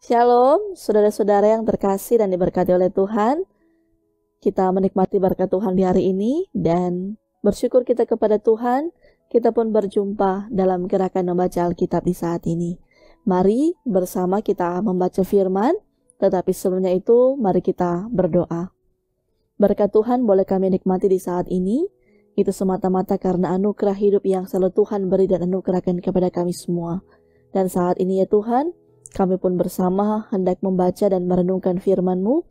Shalom, saudara-saudara yang terkasih dan diberkati oleh Tuhan. Kita menikmati berkat Tuhan di hari ini dan bersyukur kita kepada Tuhan. Kita pun berjumpa dalam gerakan membaca Alkitab di saat ini. Mari bersama kita membaca firman, tetapi sebelumnya itu mari kita berdoa. Berkat Tuhan boleh kami nikmati di saat ini, itu semata-mata karena anugerah hidup yang selalu Tuhan beri dan anugerahkan kepada kami semua. Dan saat ini ya Tuhan, kami pun bersama hendak membaca dan merenungkan firman-Mu.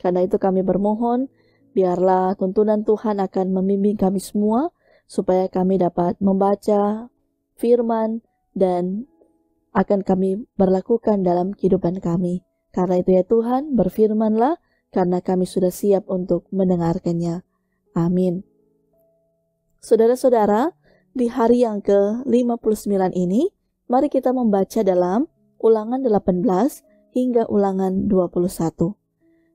Karena itu kami bermohon, biarlah tuntunan Tuhan akan membimbing kami semua, supaya kami dapat membaca firman dan akan kami berlakukan dalam kehidupan kami. Karena itu ya Tuhan, berfirmanlah, karena kami sudah siap untuk mendengarkannya. Amin. Saudara-saudara, di hari yang ke-59 ini, mari kita membaca dalam Ulangan 18 hingga Ulangan 21.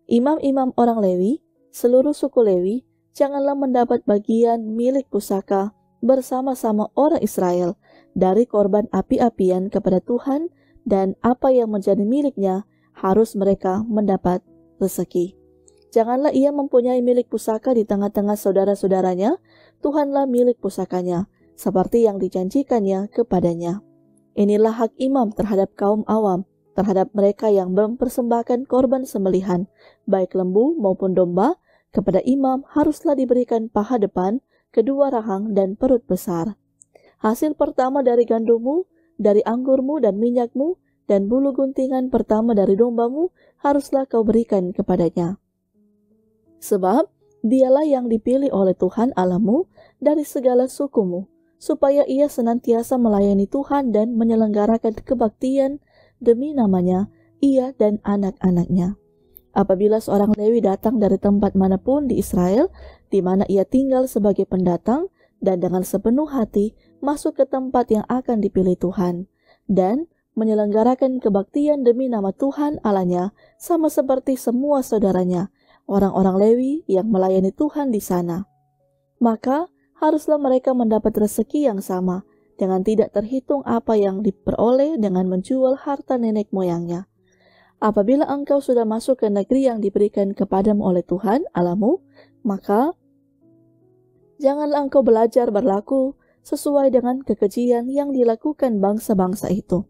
Imam-imam orang Lewi, seluruh suku Lewi, janganlah mendapat bagian milik pusaka bersama-sama orang Israel dari korban api-apian kepada Tuhan, dan apa yang menjadi miliknya harus mereka mendapat rezeki. Janganlah ia mempunyai milik pusaka di tengah-tengah saudara-saudaranya, Tuhanlah milik pusakanya, seperti yang dijanjikannya kepadanya. Inilah hak imam terhadap kaum awam, terhadap mereka yang mempersembahkan korban sembelihan, baik lembu maupun domba. Kepada imam haruslah diberikan paha depan, kedua rahang dan perut besar. Hasil pertama dari gandummu, dari anggurmu dan minyakmu, dan bulu guntingan pertama dari dombamu, haruslah kau berikan kepadanya. Sebab dialah yang dipilih oleh Tuhan Allahmu dari segala sukumu, supaya ia senantiasa melayani Tuhan dan menyelenggarakan kebaktian demi namanya, ia dan anak-anaknya. Apabila seorang Lewi datang dari tempat manapun di Israel, di mana ia tinggal sebagai pendatang, dan dengan sepenuh hati masuk ke tempat yang akan dipilih Tuhan, dan menyelenggarakan kebaktian demi nama Tuhan Allahnya, sama seperti semua saudaranya, orang-orang Lewi yang melayani Tuhan di sana, maka haruslah mereka mendapat rezeki yang sama, dengan tidak terhitung apa yang diperoleh dengan menjual harta nenek moyangnya. Apabila engkau sudah masuk ke negeri yang diberikan kepadamu oleh Tuhan Allahmu, maka janganlah engkau belajar berlaku sesuai dengan kekejian yang dilakukan bangsa-bangsa itu.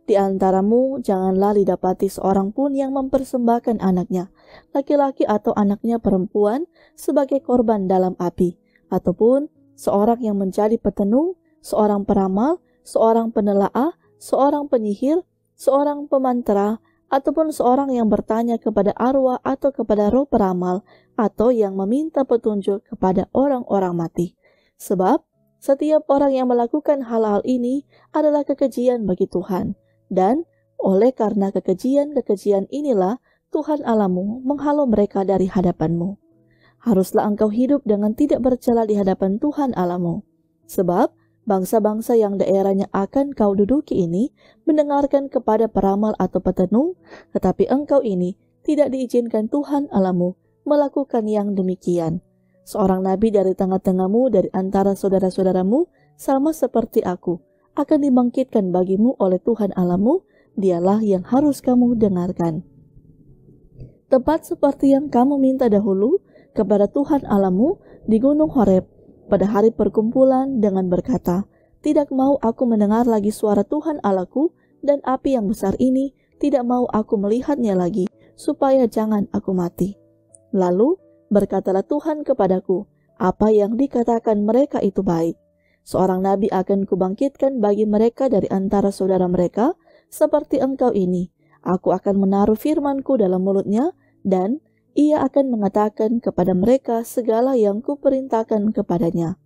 Di antaramu janganlah didapati seorang pun yang mempersembahkan anaknya, laki-laki atau anaknya perempuan, sebagai korban dalam api, ataupun seorang yang menjadi petenung, seorang peramal, seorang penelaah, seorang penyihir, seorang pemantera, ataupun seorang yang bertanya kepada arwah atau kepada roh peramal, atau yang meminta petunjuk kepada orang-orang mati. Sebab setiap orang yang melakukan hal-hal ini adalah kekejian bagi Tuhan, dan oleh karena kekejian-kekejian inilah Tuhan Allahmu menghalau mereka dari hadapanmu. Haruslah engkau hidup dengan tidak bercela di hadapan Tuhan Allahmu. Sebab bangsa-bangsa yang daerahnya akan kau duduki ini mendengarkan kepada peramal atau petenung, tetapi engkau ini tidak diizinkan Tuhan Allahmu melakukan yang demikian. Seorang nabi dari tengah-tengahmu, dari antara saudara-saudaramu, sama seperti aku, akan dibangkitkan bagimu oleh Tuhan Allahmu, dialah yang harus kamu dengarkan. Tepat seperti yang kamu minta dahulu kepada Tuhan Allahmu di Gunung Horeb pada hari perkumpulan dengan berkata, tidak mau aku mendengar lagi suara Tuhan Allahku, dan api yang besar ini tidak mau aku melihatnya lagi, supaya jangan aku mati. Lalu berkatalah Tuhan kepadaku, apa yang dikatakan mereka itu baik. Seorang nabi akan kubangkitkan bagi mereka dari antara saudara mereka, seperti engkau ini. Aku akan menaruh firmanku dalam mulutnya, dan ia akan mengatakan kepada mereka segala yang kuperintahkan kepadanya.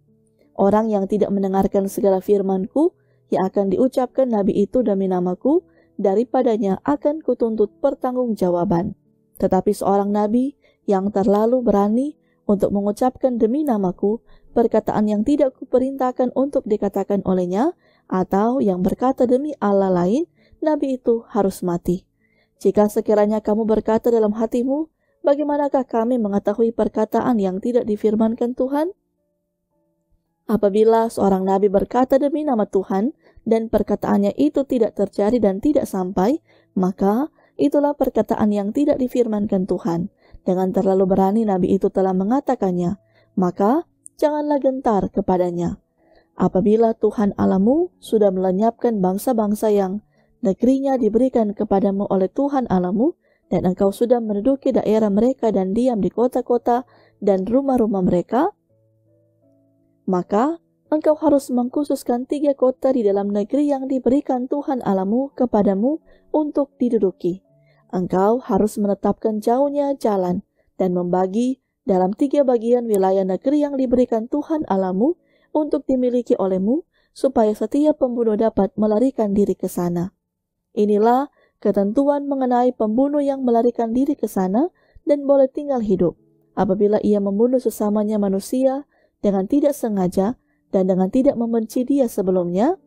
Orang yang tidak mendengarkan segala firmanku yang akan diucapkan nabi itu demi namaku, daripadanya akan kutuntut pertanggungjawaban. Tetapi seorang nabi yang terlalu berani untuk mengucapkan demi namaku perkataan yang tidak kuperintahkan untuk dikatakan olehnya, atau yang berkata demi Allah lain, nabi itu harus mati. Jika sekiranya kamu berkata dalam hatimu, bagaimanakah kami mengetahui perkataan yang tidak difirmankan Tuhan? Apabila seorang nabi berkata demi nama Tuhan, dan perkataannya itu tidak terjadi dan tidak sampai, maka itulah perkataan yang tidak difirmankan Tuhan. Dengan terlalu berani Nabi itu telah mengatakannya, maka janganlah gentar kepadanya. Apabila Tuhan Allahmu sudah melenyapkan bangsa-bangsa yang negerinya diberikan kepadamu oleh Tuhan Allahmu, dan engkau sudah menduduki daerah mereka dan diam di kota-kota dan rumah-rumah mereka, maka engkau harus mengkhususkan 3 kota di dalam negeri yang diberikan Tuhan Allahmu kepadamu untuk diduduki. Engkau harus menetapkan jauhnya jalan dan membagi dalam 3 bagian wilayah negeri yang diberikan Tuhan Allahmu untuk dimiliki olehmu, supaya setiap pembunuh dapat melarikan diri ke sana. Inilah ketentuan mengenai pembunuh yang melarikan diri ke sana dan boleh tinggal hidup apabila ia membunuh sesamanya manusia dengan tidak sengaja dan dengan tidak membenci dia sebelumnya.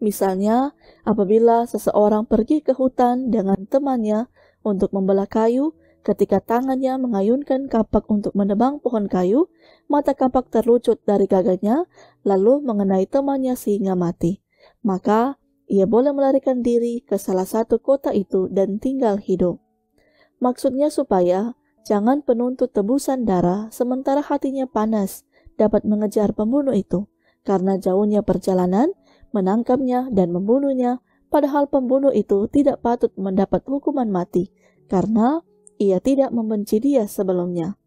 Misalnya, apabila seseorang pergi ke hutan dengan temannya untuk membelah kayu, ketika tangannya mengayunkan kapak untuk menebang pohon kayu, mata kapak terlucut dari gaganya, lalu mengenai temannya sehingga mati. Maka, ia boleh melarikan diri ke salah satu kota itu dan tinggal hidup. Maksudnya supaya jangan penuntut tebusan darah sementara hatinya panas dapat mengejar pembunuh itu, karena jauhnya perjalanan, menangkapnya dan membunuhnya, padahal pembunuh itu tidak patut mendapat hukuman mati, karena ia tidak membenci dia sebelumnya.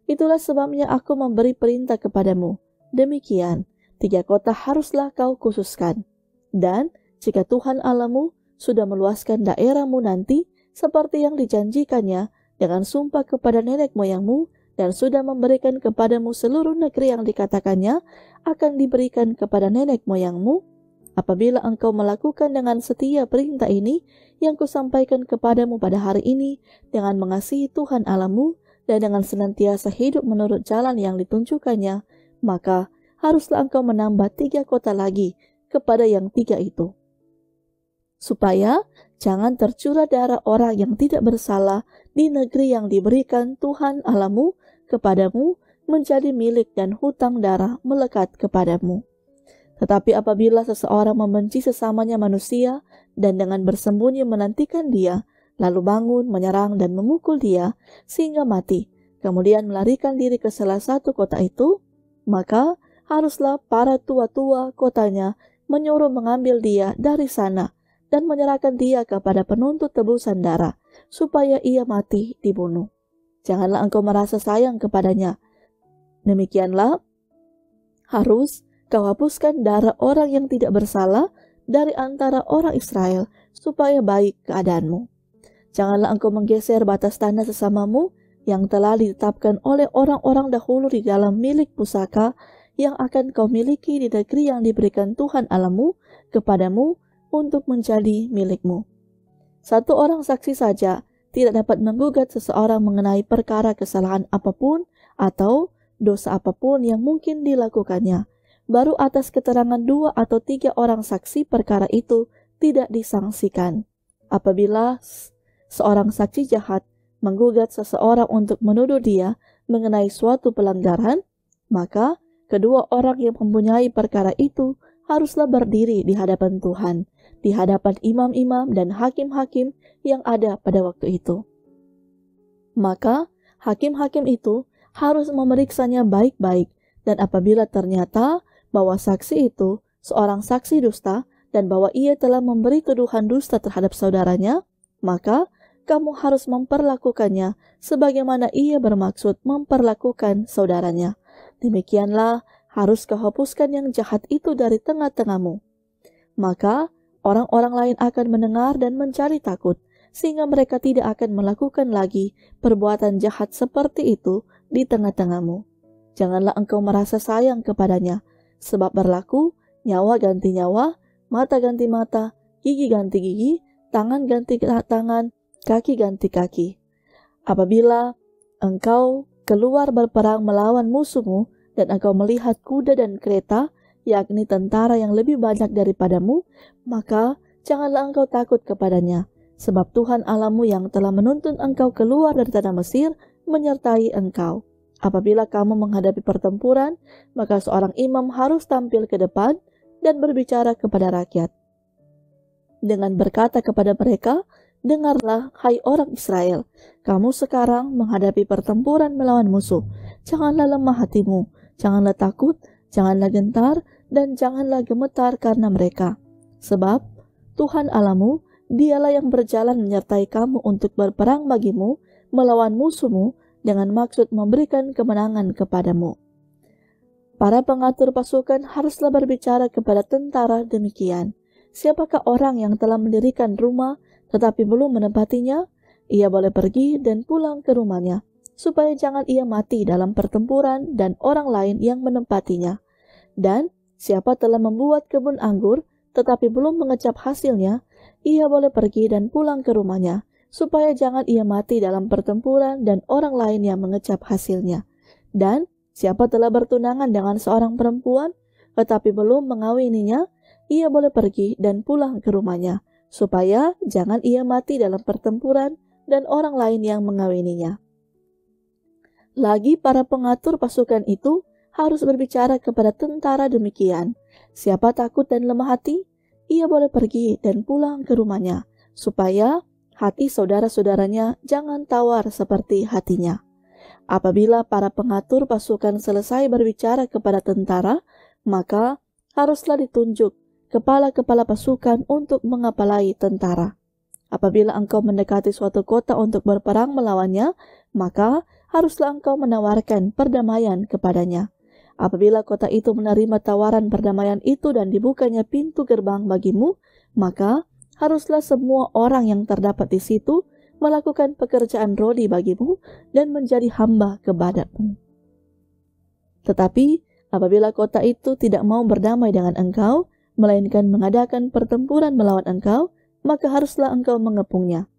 Itulah sebabnya aku memberi perintah kepadamu. Demikian, 3 kota haruslah kau khususkan. Dan jika Tuhan Allahmu sudah meluaskan daerahmu nanti, seperti yang dijanjikannya dengan sumpah kepada nenek moyangmu, dan sudah memberikan kepadamu seluruh negeri yang dikatakannya akan diberikan kepada nenek moyangmu, apabila engkau melakukan dengan setia perintah ini yang kusampaikan kepadamu pada hari ini, dengan mengasihi Tuhan Allahmu dan dengan senantiasa hidup menurut jalan yang ditunjukkannya, maka haruslah engkau menambah 3 kota lagi kepada yang 3 itu, supaya jangan tercurah darah orang yang tidak bersalah di negeri yang diberikan Tuhan Allahmu kepadamu menjadi milik dan hutang darah melekat kepadamu. Tetapi apabila seseorang membenci sesamanya manusia dan dengan bersembunyi menantikan dia, lalu bangun, menyerang dan memukul dia sehingga mati, kemudian melarikan diri ke salah satu kota itu, maka haruslah para tua-tua kotanya menyuruh mengambil dia dari sana dan menyerahkan dia kepada penuntut tebusan darah, supaya ia mati dibunuh. Janganlah engkau merasa sayang kepadanya. Demikianlah, harus kau hapuskan darah orang yang tidak bersalah dari antara orang Israel, supaya baik keadaanmu. Janganlah engkau menggeser batas tanah sesamamu yang telah ditetapkan oleh orang-orang dahulu di dalam milik pusaka yang akan kau miliki di negeri yang diberikan Tuhan Allahmu kepadamu untuk menjadi milikmu. 1 orang saksi saja tidak dapat menggugat seseorang mengenai perkara kesalahan apapun atau dosa apapun yang mungkin dilakukannya. Baru atas keterangan 2 atau 3 orang saksi perkara itu tidak disangsikan. Apabila seorang saksi jahat menggugat seseorang untuk menuduh dia mengenai suatu pelanggaran, maka kedua orang yang mempunyai perkara itu haruslah berdiri di hadapan Tuhan, di hadapan imam-imam dan hakim-hakim yang ada pada waktu itu. Maka hakim-hakim itu harus memeriksanya baik-baik, dan apabila ternyata bahwa saksi itu seorang saksi dusta dan bahwa ia telah memberi tuduhan dusta terhadap saudaranya, maka kamu harus memperlakukannya sebagaimana ia bermaksud memperlakukan saudaranya. Demikianlah harus kau hapuskan yang jahat itu dari tengah-tengahmu. Maka orang-orang lain akan mendengar dan mencari takut, sehingga mereka tidak akan melakukan lagi perbuatan jahat seperti itu di tengah-tengahmu. Janganlah engkau merasa sayang kepadanya, sebab berlaku nyawa ganti nyawa, mata ganti mata, gigi ganti gigi, tangan ganti tangan, kaki ganti kaki. Apabila engkau keluar berperang melawan musuhmu, dan engkau melihat kuda dan kereta, yakni tentara yang lebih banyak daripadamu, maka janganlah engkau takut kepadanya, sebab Tuhan Allahmu yang telah menuntun engkau keluar dari tanah Mesir menyertai engkau. Apabila kamu menghadapi pertempuran, maka seorang imam harus tampil ke depan dan berbicara kepada rakyat dengan berkata kepada mereka, Dengarlah, hai orang Israel, kamu sekarang menghadapi pertempuran melawan musuh. Janganlah lemah hatimu, janganlah takut, janganlah gentar, dan janganlah gemetar karena mereka. Sebab Tuhan Allahmu, dialah yang berjalan menyertai kamu untuk berperang bagimu, melawan musuhmu, dengan maksud memberikan kemenangan kepadamu. Para pengatur pasukan haruslah berbicara kepada tentara demikian. Siapakah orang yang telah mendirikan rumah tetapi belum menempatinya? Ia boleh pergi dan pulang ke rumahnya, supaya jangan ia mati dalam pertempuran dan orang lain yang menempatinya. Dan siapa telah membuat kebun anggur tetapi belum mengecap hasilnya, ia boleh pergi dan pulang ke rumahnya, supaya jangan ia mati dalam pertempuran dan orang lain yang mengecap hasilnya. Dan siapa telah bertunangan dengan seorang perempuan tetapi belum mengawininya, ia boleh pergi dan pulang ke rumahnya, supaya jangan ia mati dalam pertempuran dan orang lain yang mengawininya. Lagi para pengatur pasukan itu harus berbicara kepada tentara demikian. Siapa takut dan lemah hati, ia boleh pergi dan pulang ke rumahnya, supaya hati saudara-saudaranya jangan tawar seperti hatinya. Apabila para pengatur pasukan selesai berbicara kepada tentara, maka haruslah ditunjuk kepala-kepala pasukan untuk mengepalai tentara. Apabila engkau mendekati suatu kota untuk berperang melawannya, maka haruslah engkau menawarkan perdamaian kepadanya. Apabila kota itu menerima tawaran perdamaian itu dan dibukanya pintu gerbang bagimu, maka haruslah semua orang yang terdapat di situ melakukan pekerjaan rodi bagimu dan menjadi hamba kepadamu. Tetapi apabila kota itu tidak mau berdamai dengan engkau, melainkan mengadakan pertempuran melawan engkau, maka haruslah engkau mengepungnya.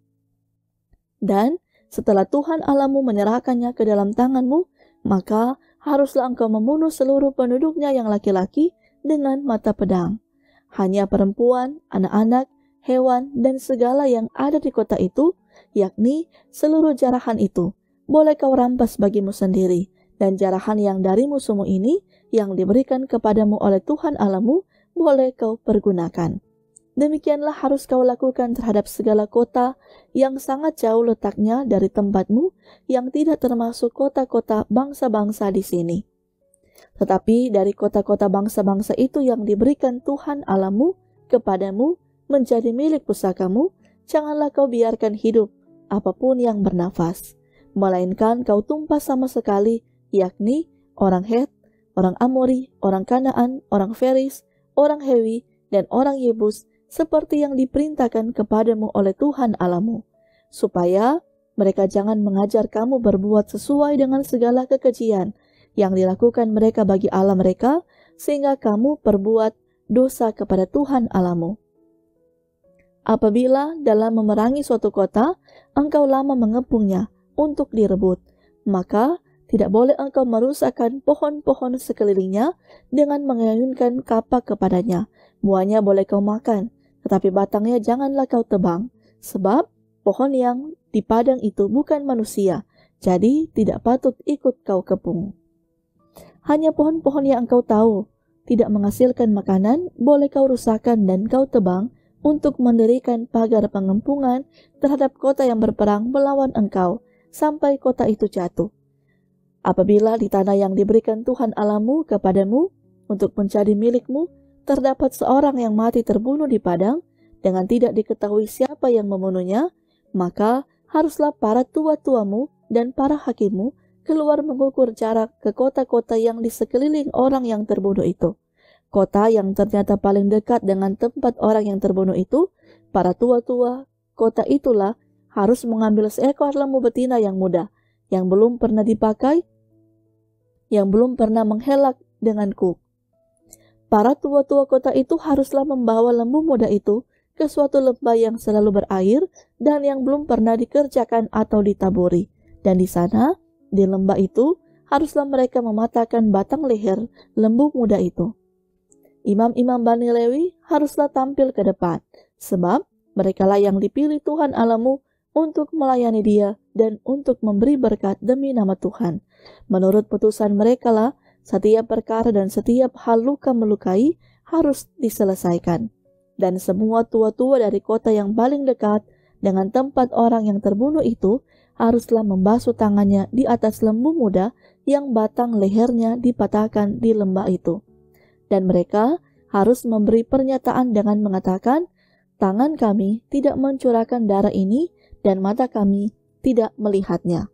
Dan setelah Tuhan Allahmu menyerahkannya ke dalam tanganmu, maka haruslah engkau membunuh seluruh penduduknya yang laki-laki dengan mata pedang. Hanya perempuan, anak-anak, hewan, dan segala yang ada di kota itu, yakni seluruh jarahan itu, boleh kau rampas bagimu sendiri, dan jarahan yang dari musuhmu ini, yang diberikan kepadamu oleh Tuhan Allahmu, boleh kau pergunakan. Demikianlah harus kau lakukan terhadap segala kota yang sangat jauh letaknya dari tempatmu, yang tidak termasuk kota-kota bangsa-bangsa di sini. Tetapi dari kota-kota bangsa-bangsa itu yang diberikan Tuhan Allahmu kepadamu menjadi milik pusakamu, janganlah kau biarkan hidup apapun yang bernafas, melainkan kau tumpas sama sekali, yakni orang Het, orang Amori, orang Kanaan, orang Feris, orang Hewi, dan orang Yebus, seperti yang diperintahkan kepadamu oleh Tuhan Allahmu, supaya mereka jangan mengajar kamu berbuat sesuai dengan segala kekejian yang dilakukan mereka bagi Allah mereka, sehingga kamu perbuat dosa kepada Tuhan Allahmu. Apabila dalam memerangi suatu kota, engkau lama mengepungnya untuk direbut, maka tidak boleh engkau merusakkan pohon-pohon sekelilingnya dengan mengayunkan kapak kepadanya. Buahnya boleh kau makan, tetapi batangnya janganlah kau tebang, sebab pohon yang di padang itu bukan manusia, jadi tidak patut ikut kau kepung. Hanya pohon-pohon yang engkau tahu tidak menghasilkan makanan, boleh kau rusakkan dan kau tebang untuk mendirikan pagar pengempungan terhadap kota yang berperang melawan engkau, sampai kota itu jatuh. Apabila di tanah yang diberikan Tuhan Allahmu kepadamu untuk menjadi milikmu, terdapat seorang yang mati terbunuh di padang, dengan tidak diketahui siapa yang membunuhnya, maka haruslah para tua-tuamu dan para hakimmu keluar mengukur jarak ke kota-kota yang di sekeliling orang yang terbunuh itu. Kota yang ternyata paling dekat dengan tempat orang yang terbunuh itu, para tua-tua kota itulah harus mengambil seekor lembu betina yang muda, yang belum pernah dipakai, yang belum pernah menghelak dengan kuk. Para tua-tua kota itu haruslah membawa lembu muda itu ke suatu lembah yang selalu berair dan yang belum pernah dikerjakan atau ditaburi. Dan di sana, di lembah itu, haruslah mereka mematahkan batang leher lembu muda itu. Imam-imam Bani Lewi haruslah tampil ke depan, sebab merekalah yang dipilih Tuhan Allahmu untuk melayani Dia dan untuk memberi berkat demi nama Tuhan. Menurut putusan merekalah setiap perkara dan setiap hal luka melukai harus diselesaikan. Dan semua tua-tua dari kota yang paling dekat dengan tempat orang yang terbunuh itu haruslah membasuh tangannya di atas lembu muda yang batang lehernya dipatahkan di lembah itu. Dan mereka harus memberi pernyataan dengan mengatakan, tangan kami tidak mencurahkan darah ini dan mata kami tidak melihatnya.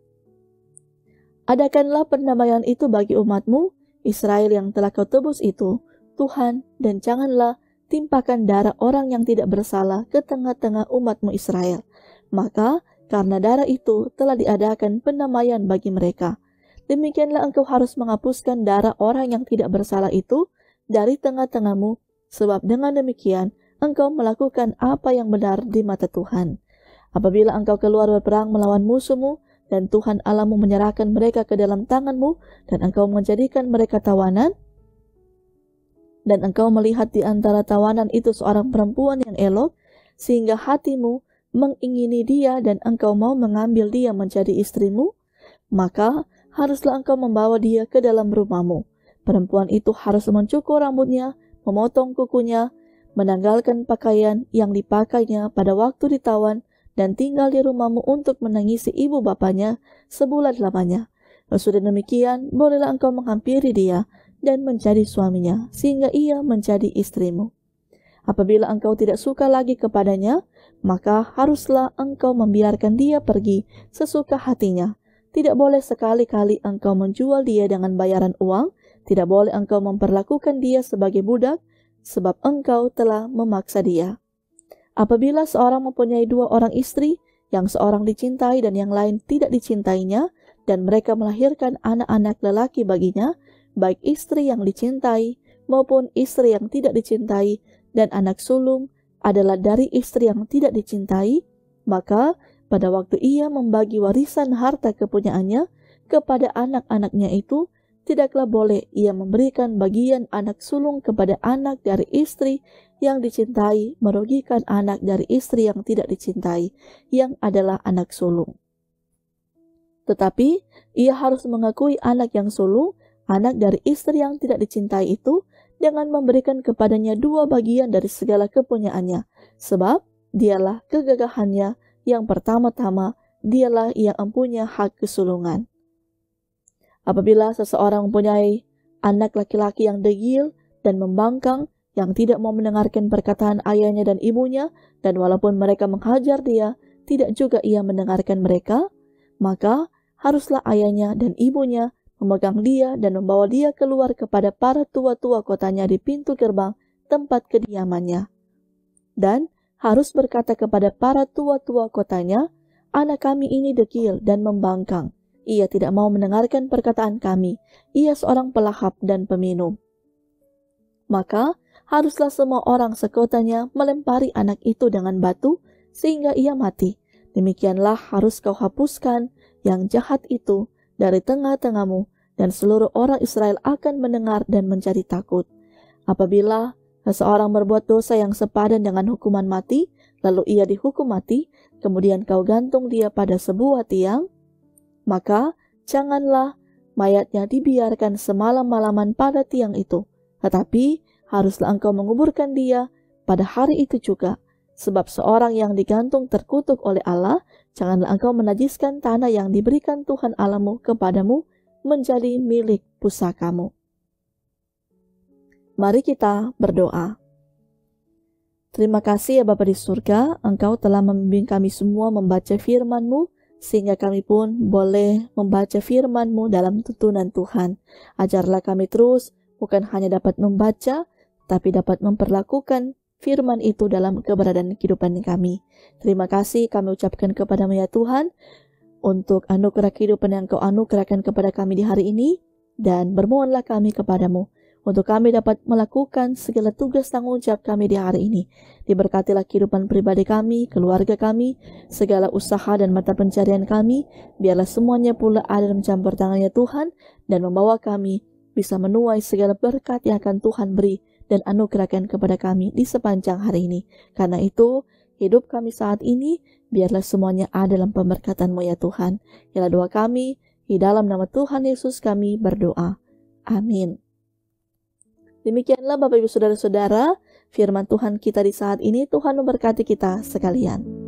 Adakanlah pendamaian itu bagi umatmu, Israel yang telah kau tebus itu, Tuhan, dan janganlah timpakan darah orang yang tidak bersalah ke tengah-tengah umatmu Israel. Maka karena darah itu telah diadakan pendamaian bagi mereka. Demikianlah engkau harus menghapuskan darah orang yang tidak bersalah itu dari tengah-tengahmu, sebab dengan demikian engkau melakukan apa yang benar di mata Tuhan. Apabila engkau keluar berperang melawan musuhmu, dan Tuhan Allahmu menyerahkan mereka ke dalam tanganmu, dan engkau menjadikan mereka tawanan, dan engkau melihat di antara tawanan itu seorang perempuan yang elok, sehingga hatimu mengingini dia dan engkau mau mengambil dia menjadi istrimu, maka haruslah engkau membawa dia ke dalam rumahmu. Perempuan itu harus mencukur rambutnya, memotong kukunya, menanggalkan pakaian yang dipakainya pada waktu ditawan, dan tinggal di rumahmu untuk menangisi ibu bapanya sebulan lamanya. Sesudah demikian, bolehlah engkau menghampiri dia dan menjadi suaminya, sehingga ia menjadi istrimu. Apabila engkau tidak suka lagi kepadanya, maka haruslah engkau membiarkan dia pergi sesuka hatinya. Tidak boleh sekali-kali engkau menjual dia dengan bayaran uang, tidak boleh engkau memperlakukan dia sebagai budak, sebab engkau telah memaksa dia. Apabila seorang mempunyai 2 orang istri, yang seorang dicintai dan yang lain tidak dicintainya, dan mereka melahirkan anak-anak lelaki baginya, baik istri yang dicintai maupun istri yang tidak dicintai, dan anak sulung adalah dari istri yang tidak dicintai, maka pada waktu ia membagi warisan harta kepunyaannya kepada anak-anaknya itu, tidaklah boleh ia memberikan bagian anak sulung kepada anak dari istri yang dicintai merugikan anak dari istri yang tidak dicintai, yang adalah anak sulung. Tetapi ia harus mengakui anak yang sulung, anak dari istri yang tidak dicintai itu, dengan memberikan kepadanya 2 bagian dari segala kepunyaannya, sebab dialah kegagahannya yang pertama-tama, dialah yang mempunyai hak kesulungan. Apabila seseorang mempunyai anak laki-laki yang degil dan membangkang, yang tidak mau mendengarkan perkataan ayahnya dan ibunya, dan walaupun mereka menghajar dia, tidak juga ia mendengarkan mereka, maka haruslah ayahnya dan ibunya memegang dia dan membawa dia keluar kepada para tua-tua kotanya di pintu gerbang tempat kediamannya. Dan harus berkata kepada para tua-tua kotanya, anak kami ini degil dan membangkang. Ia tidak mau mendengarkan perkataan kami. Ia seorang pelahap dan peminum. Maka haruslah semua orang sekotanya melempari anak itu dengan batu sehingga ia mati. Demikianlah harus kau hapuskan yang jahat itu dari tengah-tengahmu, dan seluruh orang Israel akan mendengar dan menjadi takut. Apabila seseorang berbuat dosa yang sepadan dengan hukuman mati, lalu ia dihukum mati, kemudian kau gantung dia pada sebuah tiang, maka janganlah mayatnya dibiarkan semalam-malaman pada tiang itu, tetapi haruslah engkau menguburkan dia pada hari itu juga. Sebab seorang yang digantung terkutuk oleh Allah, janganlah engkau menajiskan tanah yang diberikan Tuhan Allahmu kepadamu menjadi milik pusakamu. Mari kita berdoa. Terima kasih ya Bapa di surga, Engkau telah membimbing kami semua membaca firman-Mu, sehingga kami pun boleh membaca firman-Mu dalam tuntunan Tuhan. Ajarlah kami terus, bukan hanya dapat membaca, tapi dapat memperlakukan firman itu dalam keberadaan kehidupan kami. Terima kasih kami ucapkan kepada-Mu ya Tuhan, untuk anugerah kehidupan yang Kau anugerahkan kepada kami di hari ini, dan bermohonlah kami kepada-Mu, untuk kami dapat melakukan segala tugas tanggung jawab kami di hari ini. Diberkatilah kehidupan pribadi kami, keluarga kami, segala usaha dan mata pencarian kami, biarlah semuanya pula ada dalam campur tangan-Nya Tuhan, dan membawa kami bisa menuai segala berkat yang akan Tuhan beri dan anugerahkan kepada kami di sepanjang hari ini. Karena itu, hidup kami saat ini, biarlah semuanya ada dalam pemberkatan-Mu ya Tuhan. Ialah doa kami, di dalam nama Tuhan Yesus kami berdoa. Amin. Demikianlah Bapak Ibu Saudara-saudara, firman Tuhan kita di saat ini. Tuhan memberkati kita sekalian.